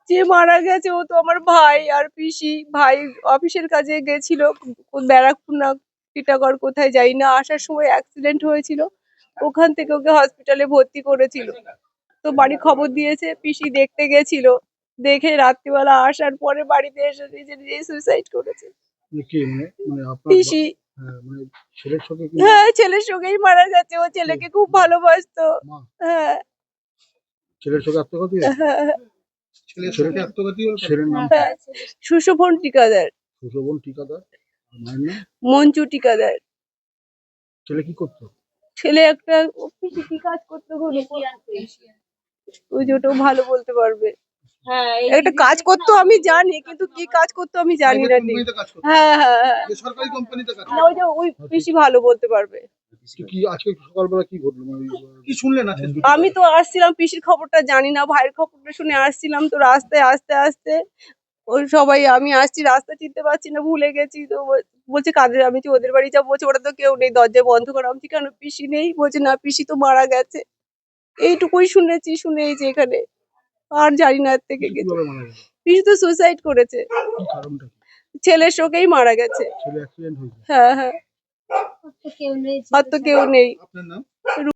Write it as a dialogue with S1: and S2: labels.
S1: যে মারা গেছে ও তো আমার ভাই আর পিসি। ভাই অফিসের কাজে গেছিল ব্যারাকপুর না টিটাগড় কোথায় যাই না, আসার সময় অ্যাক্সিডেন্ট হয়েছিল, ওখান থেকে ওকে হসপিটালে ভর্তি করেছিল। তো বাড়ি খবর দিয়েছে, পিসি দেখতে গেছিল, দেখে রাত্রিবেলা আসার পরে বাড়িতে এসে নিজে নিজেই সুইসাইড করেছে। পিসি। হ্যাঁ, ছেলের সঙ্গেই মারা গেছে। ও ছেলেকে খুব ভালোবাসতো। হ্যাঁ,
S2: ছেলের সঙ্গে আত্মঘাতী হয়েছে?
S1: হ্যাঁ,
S2: ছেলেকে আত্মঘাতী হলো? ছেলের নাম?
S1: সুশোভন টিকাদার।
S2: সুশোভন টিকাদার। মায়ের নাম?
S1: মঞ্জু টিকাদার।
S2: ছেলে কি করতো?
S1: ছেলে একটা অফিসে কি কাজ করতো ওই যে ওটাও ভালো বলতে পারবে। একটা কাজ করতো আমি জানি, কিন্তু কি কাজ করতো আমি জানি না ঠিক। হ্যাঁ হ্যাঁ হ্যাঁ,
S2: সরকারি কোম্পানিতে কাজ
S1: না ওই যে ওই বেশি ভালো বলতে পারবে।
S2: কি আজকে সকালবেলা কি ঘটলো, কি শুনলেন?
S1: আমি তো আসছিলাম, পিসির খবরটা জানি না, ভাইয়ের খবরটা শুনে আসছিলাম। তো রাস্তায় আস্তে আস্তে ওই সবাই, আমি আসছি রাস্তা চিনতে পারছি না, ভুলে গেছি। তো বলছে কাদের, আমি তো ওদের বাড়ি যাবো, বলছে ওরা তো কেউ নেই, দরজা বন্ধ করা। আমি কেন, পিসি নেই? বলছে না, পিসি তো মারা গেছে। এইটুকুই শুনেছি, শুনে এই যে এখানে, আর জানি না এর থেকে কিছু। পিসি তো সুইসাইড করেছে, ছেলের শোকেই মারা গেছে। হ্যাঁ হ্যাঁ, আর তো কেউ নেই।
S2: আপনার নাম?